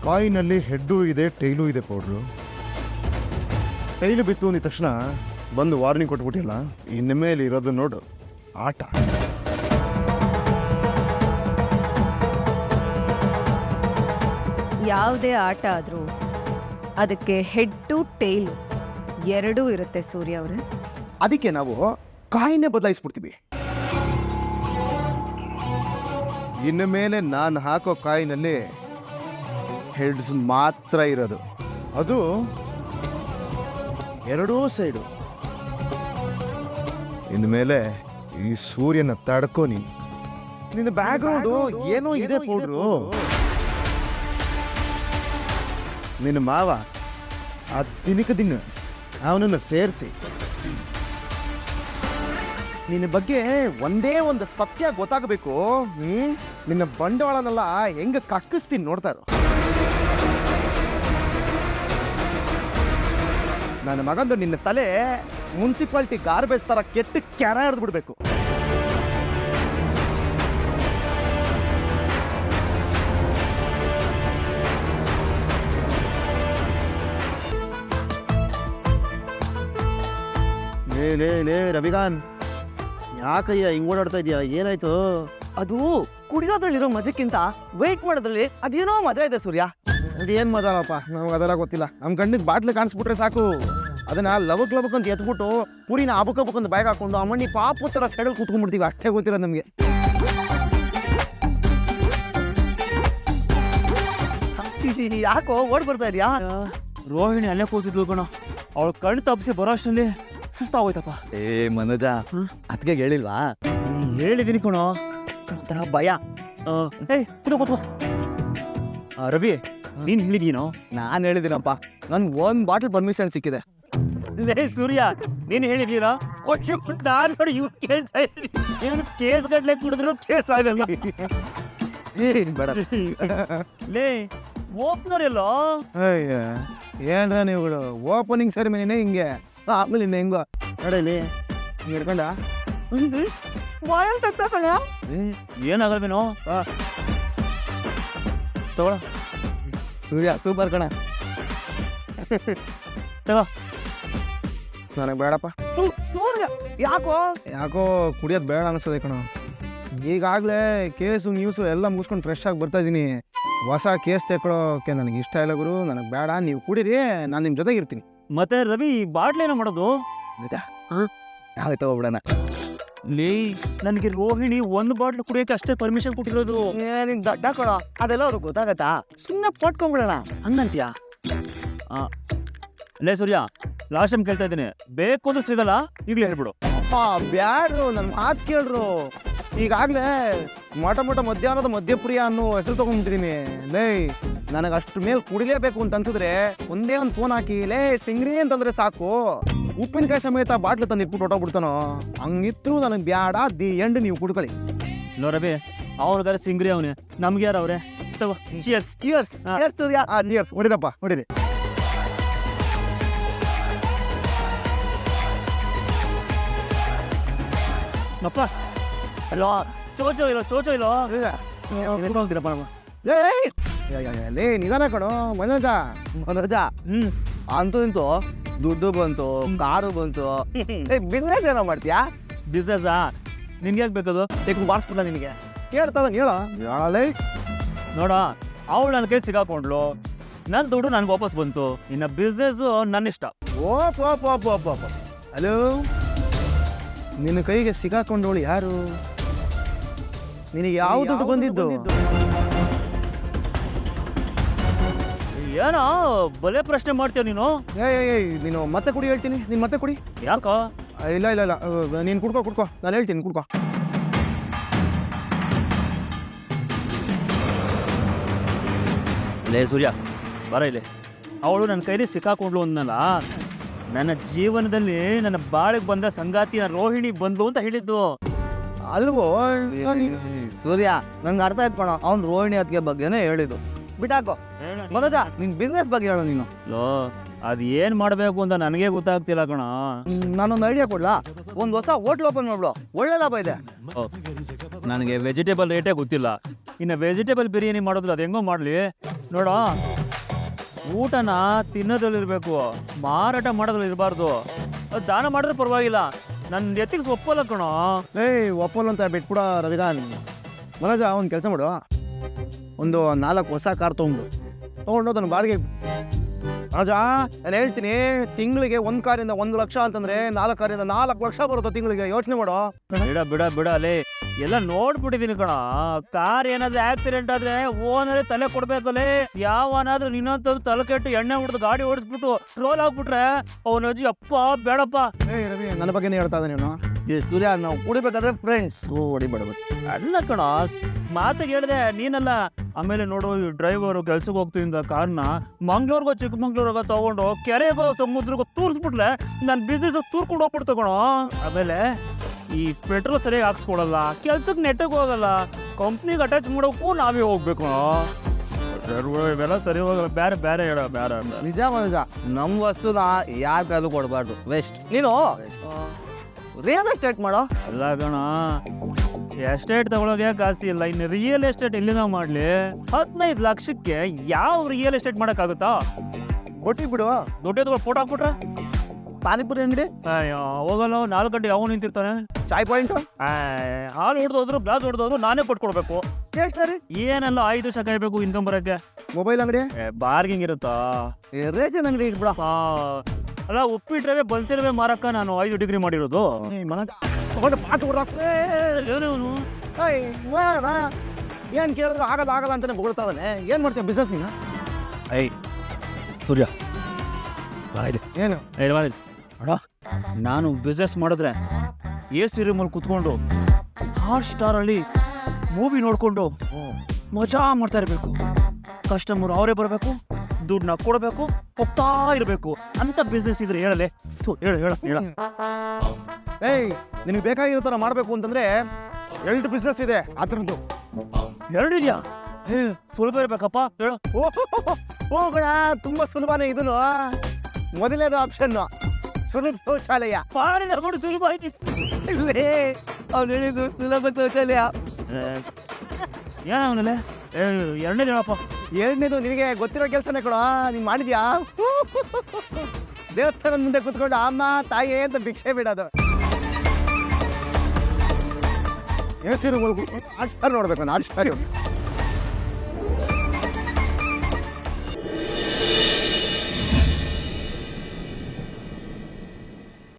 ಕಾಯಿನಲ್ಲಿ head ಇದೆ tile ಇದೆ powder. Tile ಬಿತ್ತು ಅಂದ ತಕ್ಷಣ ಬಂದು ವಾರ್ನಿಂಗ್ ಕೊಟ್ಬಿಟ್ಟಿಲ್ಲ. ಇನ್ನು ಮೇಲೆ ಇರೋದು ನೋಡು ಆಟ. ಯಾವುದೇ ಆಟ ಆದರೂ ಅದಕ್ಕೆ ಹೆಡ್ಡು ಟೈಲು ಎರಡೂ ಇರುತ್ತೆ ಸೂರ್ಯ ಅವರೇ. ಅದಕ್ಕೆ ನಾವು ಕಾಯಿನೇ ಬದಲಾಯಿಸ್ಬಿಡ್ತೀವಿ. ಇನ್ನು ಮೇಲೆ ನಾನು ಹಾಕೋ ಕಾಯಿನಲ್ಲಿ ಹೆಡ್ಸ್ ಮಾತ್ರ ಇರೋದು, ಅದು ಎರಡೂ ಸೈಡು. ಇನ್ನು ಮೇಲೆ ಈ ಸೂರ್ಯನ ತಡ್ಕೋ ನೀನು. ನಿನ್ನ ಬ್ಯಾಕ್ಗ್ರೌಂಡು ಏನೋ ಇದೆ ಪೌಡ್ರು. ನಿನ್ನ ಮಾವ ಆ ದಿನ ಅವನನ್ನು ಸೇರಿಸಿ ನಿನ್ನ ಬಗ್ಗೆ ಒಂದೇ ಒಂದು ಸತ್ಯ ಗೊತ್ತಾಗಬೇಕು. ನಿನ್ನ ಬಂಡವಾಳನೆಲ್ಲ ಹೆಂಗ ಕಕ್ಕಿಸ್ತೀನಿ ನೋಡ್ತಾ ಇರು. ನನ್ನ ಮಗಂದು ನಿನ್ನ ತಲೆ ಮುನ್ಸಿಪಾಲ್ಟಿ ಗಾರ್ಬೇಜ್ ತರ ಕೆಟ್ಟ ಕ್ಯಾರ ಹಿಡಿದು ಬಿಡ್ಬೇಕು. ಲೇ ರವಿಕಾಂತ್, ಯಾಕಯ್ಯ ಹಿಂಗ್ ಓಡಾಡ್ತಾ ಇದೆಯಾ? ಏನಾಯ್ತು? ಅದು ಕುಡಿಯೋದ್ರಲ್ಲಿರೋ ಮಜಕ್ಕಿಂತ ವೇಟ್ ಮಾಡೋದ್ರಲ್ಲಿ ಅದೇನೋ ಮಜಾ ಇದೆ ಸೂರ್ಯ. ಅದೇನು ಮಾತಾಡಪ್ಪ, ನಮ್ಗೆ ಅದೆಲ್ಲ ಗೊತ್ತಿಲ್ಲ. ನಮ್ಮ ಕಣ್ಣಿಗೆ ಬಾಟ್ಲಿ ಕಾಣಿಸ್ಬಿಟ್ರೆ ಸಾಕು, ಅದನ್ನ ಲವಕ್ ಅಂತ ಎತ್ಬಿಟ್ಟು ಪುರಿನ ಅಬುಕಬುಕ್ಕಂತ ಬ್ಯಾಗ್ ಹಾಕೊಂಡು ಅಮ್ಮಣ್ಣಿ ಪಾಪು ಥರ ಸೈಡಲ್ಲಿ ಕೂತ್ಕೊಂಡ್ಬಿಡ್ತೀವಿ. ಅಷ್ಟೇ ಗೊತ್ತಿಲ್ಲ ನಮಗೆ. ಯಾಕೋ ಓಡ್ ಬರ್ತಾ ಇದೆಯಾ? ರೋಹಿಣಿ ಅಲ್ಲೇ ಕೂತಿದ್ಲು ಕಣ. ಅವಳು ಕಣ್ಣು ತಪ್ಪಿಸಿ ಬರೋ ಅಷ್ಟರಲ್ಲಿ ಸುಸ್ತಾಗೋಯ್ತಪ್ಪ. ಏ ಮನೋಜ, ಅದಕ್ಕೆ ಹೇಳಿಲ್ವಾ? ಹೇಳಿದೀನಿ ಕಣೋ, ಒಂಥರ ಭಯ. ಕೂತ್ಕೋ. ರವಿ, ನೀನ್ ಹೇಳಿದೀನೋ? ನಾನು ಹೇಳಿದ್ದೀನಪ್ಪ, ನನ್ಗೆ ಒಂದು ಬಾಟಲ್ ಪರ್ಮಿಷನ್ ಸಿಕ್ಕಿದೆ. ಲೇ ಸೂರ್ಯ, ನೀನ್ ಹೇಳಿದೀರಾ? ನಾನು ನೋಡಿ ಇವ್ ಕೇಳ್ತಾ ಇದ್ದೀನಿ. ಏನು ಕೇಸ್ ಗಡ್ಲೆ ಕುಡಿದ್ರು ಕೇಸ್ ಆಗಲ್ಲ. ಬೇಡ ಲೇ ಓಪನರ್ ಎಲ್ಲೋ? ಅಯ್ಯ ಏನ್ರ ನೀವುಗಳು, ಓಪನಿಂಗ್ ಸೆರೆಮನಿನೇ ಹಿಂಗೆ. ಆಮೇಲೆ ಇನ್ನು ಹೆಂಗೋ ನಡೀಲಿ ಹಿಂಗೆ ಹಿಡ್ಕೊಂಡ ಏನಾಗಲ್ವೇನೋ? ತಗೊಳ ಸೂರ್ಯ, ಸೂಪರ್ ಕಣ. ತಗೋ. ನನಗೆ ಬೇಡಪ್ಪ. ಸೂರ್ಯ ಯಾಕೋ? ಯಾಕೋ ಕುಡಿಯೋದು ಬೇಡ ಅನಿಸ್ತದೆ ಕಣ. ಈಗಾಗಲೇ ಕೇಸು ನ್ಯೂಸು ಎಲ್ಲ ಮುಗಿಸ್ಕೊಂಡು ಫ್ರೆಶ್ ಆಗಿ ಬರ್ತಾ ಇದ್ದೀನಿ. ಹೊಸ ಕೇಸ್ ತೆಕ್ಕೊಳ್ಳೋಕೆ ನನಗೆ ಇಷ್ಟ ಇಲ್ಲ ಗುರು. ನನಗೆ ಬೇಡ, ನೀವು ಕುಡೀರಿ, ನಾನು ನಿಮ್ಮ ಜೊತೆಗೆ ಇರ್ತೀನಿ. ಮತ್ತೆ ರವಿ, ಬಾಟ್ಲಿ ಏನೋ ಮಾಡೋದು? ನಾವೇ ತಗೋಬಿಡೋಣ. ಲೇ, ನನಗೆ ರೋಹಿಣಿ ಒಂದು ಬಾಟ್ಲು ಕುಡಿಯೋಕೆ ಅಷ್ಟೇ ಪರ್ಮಿಷನ್ ಕೊಟ್ಟಿರೋದು. ನಿನ್ ದಡ್ಡ ಕೊಡ, ಅದೆಲ್ಲ ಅವ್ರಿಗೆ ಗೊತ್ತಾಗತ್ತಾ? ಸುಮ್ಮನೆ ಪಟ್ಕೊಂಡ್ಬಿಡೋಣ. ಹಂಗಂತೀಯಾ? ಲೇ ಸೂರ್ಯ, ಲಾಸ್ಟ್ ಟೈಮ್ ಕೇಳ್ತಾ ಇದ್ದೀನಿ, ಬೇಕು ಅಂದ್ರೆ ಸಿಗಲ್ಲ, ಈಗಲೇ ಹೇಳ್ಬಿಡು. ಬ್ಯಾಡ್ರು, ನನ್ನ ಮಾತು ಕೇಳ್ರು. ಈಗಾಗಲೇ ಮೊಟ ಮಧ್ಯಾಹ್ನದ ಮಧ್ಯಪ್ರಿಯ ಅನ್ನೋ ಹೆಸರು ತೊಗೊಂಡ್ಬಿಟ್ಟಿದ್ದೀನಿ. ಲೇ, ನನಗೆ ಅಷ್ಟ್ರ ಮೇಲೆ ಕುಡಿಲೇಬೇಕು ಅಂತ ಅನ್ಸಿದ್ರೆ ಒಂದೇ ಒಂದು ಫೋನ್ ಹಾಕಿ, ಲೇ ಸಿಂಗ್ರಿ ಅಂತಂದ್ರೆ ಸಾಕು, ಉಪ್ಪಿನಕಾಯಿ ಸಮೇತ ಬಾಟ್ಲು ತಂದು ಇಟ್ಬಿಟ್ಟು ಹೊಟ್ಟೋಗ್ಬಿಡ್ತಾನೋ. ಹಂಗಿತ್ತು ನನಗೆ ಬ್ಯಾಡ, ದಿ ಎಂಡ್ ನೀವು ಕುಡ್ಕೊಳ್ಳಿ. ಲೋ ರವಿ, ಅವ್ರಿಗಾರೆ ಸಿಂಗ್ರಿ ಅವನೇ, ನಮ್ಗೆ ಯಾರು ಅವ್ರೆ? ತಗೋ, ಚಿಯರ್ಸ್. ಚಿಯರ್ಸ್. ಸೂರ್ಯ, ಚಿಯರ್ಸ್. ಹೊಡಿರಪ್ಪ, ಹೊಡಿರಿ. ಅಪ್ಪ ಅಲ್ಲೋ, ಚೋಚೋ ಇಲ್ಲೋ. ಹೋಗ್ತೀರಪ್ಪ ನಮ್ಮ. ಲೇ ನಿಧಾನ ಕಣೋ ಮನೋಜ. ಮನೋಜ, ಅಂತೂ ಇಂತೂ ದುಡ್ಡು ಬಂತು, ಕಾರು ಬಂತು. ಬಿಸ್ನೆಸ್ ಏನೋ ಮಾಡ್ತೀಯಾ? ಬಿಸ್ನೆಸ್ಸಾ? ನಿನ್ಗೆ ಯಾಕೆ ಬೇಕದು? ಮಾಡಿಸ್ಬಿಡ ನಿನಗೆ ಕೇಳ್ತದ ಹೇಳ. ನೋಡ, ಅವಳು ನನ್ನ ಕೈ ಸಿಗಾಕೊಂಡ್ಲು, ನನ್ನ ದುಡ್ಡು ನನಗೆ ವಾಪಸ್ ಬಂತು. ಇನ್ನು ಬಿಸ್ನೆಸ್ಸು ನನ್ನ ಇಷ್ಟ. ಹಲೋ, ನಿನ್ನ ಕೈಗೆ ಸಿಗಾಕೊಂಡವಳು ಯಾರು? ನಿನಗೆ ಯಾವ ದುಡ್ಡು ಬಂದಿದ್ದು? ಏನೋ ಬಲೆ ಪ್ರಶ್ನೆ ಮಾಡ್ತೀಯ ನೀನು. ನೀನು ಮತ್ತೆ ಕುಡಿ ಹೇಳ್ತೀನಿ. ನೀನು ಮತ್ತೆ ಕುಡಿ. ಯಾಕೋ? ಇಲ್ಲ ನೀನು ಕುಡ್ಕೋ, ನಾನು ಹೇಳ್ತೀನಿ, ಕುಡ್ಕೋ. ಲೇ ಸೂರ್ಯ, ಬರ ಇಲ್ಲಿ. ಅವಳು ನನ್ನ ಕೈಲಿ ಸಿಕ್ಕಾಕೊಂಡ್ಲು ಅಂದಲ್ಲ, ನನ್ನ ಜೀವನದಲ್ಲಿ ನನ್ನ ಬಾಳಿಗೆ ಬಂದ ಸಂಗಾತಿ ರೋಹಿಣಿ ಬಂದ್ಲು ಅಂತ ಹೇಳಿದ್ದು ಅಲ್ವೋ? ಸೂರ್ಯ, ನಂಗೆ ಅರ್ಥ ಆಯ್ತು ಕಣ. ಅವ್ನು ರೋಹಿಣಿ ಅದಕ್ಕೆ ಬಗ್ಗೆನೇ ಹೇಳಿದ್ದು. ಬಿಟ್ಟಾಕೋ ಮನೋಜ, ನಿನ್ ಬಿಸ್ನೆಸ್ ಬಗ್ಗೆ ಹೇಳೋ ನೀನು. ಲೋ, ಅದು ಏನು ಮಾಡಬೇಕು ಅಂತ ನನಗೆ ಗೊತ್ತಾಗ್ತಿಲ್ಲ ಕಣ. ನಾನೊಂದು ಐಡಿಯಾ ಕೊಡ್ಲಾ? ಒಂದು ಹೊಸ ಹೋಟ್ಲ್ ಓಪನ್ ಮಾಡ್ಬಿಡು, ಒಳ್ಳೆ ಲಾಭ ಇದೆ. ನನಗೆ ವೆಜಿಟೇಬಲ್ ರೇಟೇ ಗೊತ್ತಿಲ್ಲ, ಇನ್ನು ವೆಜಿಟೇಬಲ್ ಬಿರಿಯಾನಿ ಮಾಡೋದು ಅದು ಹೆಂಗೋ ಮಾಡಲಿ ನೋಡೋ. ಊಟನ ತಿನ್ನೋದ್ರಲ್ಲಿರ್ಬೇಕು, ಮಾರಾಟ ಮಾಡೋದ್ರಲ್ಲಿ ಇರಬಾರ್ದು. ಅದು ದಾನ ಮಾಡಿದ್ರೆ ಪರವಾಗಿಲ್ಲ, ನನ್ನ ಎತ್ತಿಗೆ ಒಪ್ಪಲ್ಲ ಕಣೋ. ಏಯ್ ಒಪ್ಪಲ್ಲ ಅಂತ ಬಿಟ್ಬಿಡ ರವಿಕಾಂತ್. ಮನೋಜ ಒಂದು ಕೆಲಸ ಮಾಡು, ಒಂದು 4 ಹೊಸ ಕಾರ್ ತೊಗೊಂಡು ಅದನ್ನು ಬಾಡಿಗೆ. ಮನೋಜ ನಾನು ಹೇಳ್ತೀನಿ, ತಿಂಗಳಿಗೆ 1 ಕಾರಿಂದ 1 ಲಕ್ಷ ಅಂತಂದ್ರೆ 4 ಕಾರಿಂದ 4 ಲಕ್ಷ ಬರುತ್ತೋ ತಿಂಗಳಿಗೆ. ಯೋಚನೆ ಮಾಡು. ಬಿಡ ಅಲ್ಲಿ ಎಲ್ಲ ನೋಡ್ಬಿಟ್ಟಿದೀನಿ ಕಣ. ಕಾರ್ ಏನಾದ್ರೂ ಆಕ್ಸಿಡೆಂಟ್ ಆದ್ರೆ ಓನರೇ ತಲೆ ಕೊಡ್ಬೇಕಲ್ಲೇ. ಯಾವನಾದ್ರೂ ನಿನ್ನಂತದ್ದು ತಲೆ ಕೆಟ್ಟು ಎಣ್ಣೆ ಹೊಡೆದು ಗಾಡಿ ಓಡಿಸ್ಬಿಟ್ಟು ಟ್ರೋಲ್ ಆಗ್ಬಿಟ್ರೆ ಅವನ ಅಜ್ಜಿ ಅಪ್ಪ ಬೇಡಪ್ಪ. ಏಯ್ ರವಿ, ನನ್ನ ಬಗ್ಗೆನೇ ಹೇಳ್ತಾ ಇದ್ದಾನೆ ನೀನು. ಸೂರ್ಯ, ನಾವು ಕುಡಿಬೇಕಾದ್ರೆ ಫ್ರೆಂಡ್ಸ್ ಹೊಡಿಬೇಡಬೇಕು. ಅಲ್ಲ ಕಣ, ಮಾತಿಗೆ ಹೇಳಿದೆ ನೀನಲ್ಲ. ಆಮೇಲೆ ನೋಡು, ಈ ಡ್ರೈವರು ಕೆಲ್ಸಕ್ಕೆ ಹೋಗ್ತಿದ್ದ ಕಾರ್ನ ಮಂಗ್ಳೂರ್ಗೋ ಚಿಕ್ಕಮಂಗ್ಳೂರ್ಗೋ ತಗೊಂಡು ಕೆರೆಗೋ ಸಮುದ್ರಗೋ ತೂರ್ಸ್ಬಿಟ್ಲೆ ನನ್ನ ಬಿಸ್ನೆಸ್ ತೂರ್ಕೊಂಡು ಹೋಗ್ಬಿಡ್ತು ಕಣೋ. ಆಮೇಲೆ ಈ ಪೆಟ್ರೋಲ್ ಸರಿಯಾಗಿ ಹಾಕ್ಸ್ಕೊಡಲ್ಲ, ಕೆಲ್ಸಕ್ಕೆ ನೆಟ್ಟಿಗೆ ಹೋಗಲ್ಲ, ಕಂಪ್ನಿಗೆ ಅಟ್ಯಾಚ್ ಮಾಡೋಕ್ಕೂ ನಾವೇ ಹೋಗ್ಬೇಕು ಕಣೋ. ಇವೆಲ್ಲ ಸರಿ ಹೋಗಲ್ಲ. ಬೇರೆ ಹೇಳ ಬೇರೆ. ನಿಜ ಮನುಜ, ನಮ್ಮ ವಸ್ತುನ ಯಾರ ಕೈಲೂ ಕೊಡಬಾರ್ದು, ವೆಸ್ಟ್. ನೀನು ರಿಯಲ್ ಎಸ್ಟೇಟ್ ಮಾಡೋ. ಅಲ್ಲ ಕಣ, ಎಸ್ಟೇಟ್ ತಗೊಳಗೆ ಕಾಸು ಇಲ್ಲ, ಇನ್ನು ರಿಯಲ್ ಎಸ್ಟೇಟ್ ಎಲ್ಲಿಂದ ಮಾಡಲಿ? 15 ಲಕ್ಷಕ್ಕೆ ಯಾವ ರಿಯಲ್ ಎಸ್ಟೇಟ್ ಮಾಡೋಕ್ಕಾಗುತ್ತಾ? ಕೊಟ್ಟಿ ಬಿಡು. ದುಡ್ಡು ತಗೊಂಡು ಫೋಟೋ ಹಾಕ್ಬಿಟ್ರೆ ಪಾನಿಪುರಿ ಅಂಗಡಿ ಹೋಗಲ್ಲ. 4 ಗಂಟೆಗೆ ಅವನು ನಿಂತಿರ್ತಾನೆ. ಚಾಯ್ ಪಾಯಿಂಟ್ ಹಾಲು ಹೊಡೆದೋದ್ರು ಗ್ಲಾಸ್ ಹೊಡೆದೋದ್ರು ನಾನೇ ಕೊಟ್ಕೊಡ್ಬೇಕು. ಸ್ಟೇಷನರಿ ಏನೆಲ್ಲ 5 ದಿವಸ ಕಾಯ್ಬೇಕು ಇನ್ಕಮ್ ಬರೋಕ್ಕೆ. ಮೊಬೈಲ್ ಅಂಗಡಿ ಬಾರ್ಗಿಂಗ್ ಇರುತ್ತಾ? ರೇಷನ್ ಅಂಗಡಿ ಇಟ್ಬಿಡ. ಅಲ್ಲ, ಉಪ್ಪಿಟ್ರವೆ ಬನ್ಸಿರವೆ ಮಾರಕ್ಕ ನಾನು 5 ಡಿಗ್ರಿ ಮಾಡಿರೋದು. ಮನೋಜ ತಗೊಂಡು ಪಾಠ ಹೊಡೆದಾಕ್ತೇ. ಏನು ಕೇಳಿದ್ರು ಆಗಲ್ಲ ಅಂತಾನೆ ಬೊಗಳ್ತಾ ಇದ್ದಾನೆ. ಏನು ಮಾಡ್ತೀಯ ಬಿಸ್ನೆಸ್ ನೀನು? ಐ ಸೂರ್ಯ ಏನು ಅಣ್ಣ, ನಾನು ಬಿಸ್ನೆಸ್ ಮಾಡಿದ್ರೆ AC ರೂಮಲ್ಲಿ ಕುತ್ಕೊಂಡು ಹಾಟ್ಸ್ಟಾರಲ್ಲಿ ಮೂವಿ ನೋಡಿಕೊಂಡು ಮಜಾ ಮಾಡ್ತಾ ಇರಬೇಕು. ಕಸ್ಟಮರ್ ಅವರೇ ಬರಬೇಕು, ದುಡ್ಡನ್ನ ಕೊಡಬೇಕು, ಹೋಗ್ತಾ ಇರಬೇಕು ಅಂತ ಬಿಸ್ನೆಸ್ ಇದ್ರೆ ಹೇಳಲೆ. ಹೇಳ. ಏಯ್, ನಿನಗೆ ಬೇಕಾಗಿರೋ ಥರ ಮಾಡಬೇಕು ಅಂತಂದ್ರೆ 2 ಬಿಸ್ನೆಸ್ ಇದೆ ಅದರದ್ದು. 2 ಇದೆಯಾ? ಸುಲಭ ಇರಬೇಕಪ್ಪ, ಹೇಳು. ಹೋಗೋಣ, ತುಂಬ ಸುಲಭನೇ. ಇದನ್ನು ಮೊದಲನೇದು ಆಪ್ಷನ್ ಸುಲಭ ಶೌಚಾಲಯ. ನೋಡಿ ಸುಲಭ ಐತಿ. ಅವ್ನು ಹೇಳಿದ್ದು ಸುಲಭ ಶೌಚಾಲಯ. ಏನವನಲ್ಲೇ 2ನೇದು ಹೇಳಪ್ಪ. 2ನೇದು ನಿನಗೆ ಗೊತ್ತಿರೋ ಕೆಲಸನೇ ಕೊಡ. ನೀನು ಮಾಡಿದ್ಯಾ? ದೇವಸ್ಥಾನದ ಮುಂದೆ ಕೂತ್ಕೊಂಡು ಅಮ್ಮ ತಾಯಿ ಅಂತ ಭಿಕ್ಷೆ ಬಿಡೋದು. AC ರೂಮಲ್ಲಿ ಆಡ್ಸ್ಟಾರ್ ನೋಡ್ಬೇಕು, ನಾನು ಆಡ್ಸ್ಟಾರ್.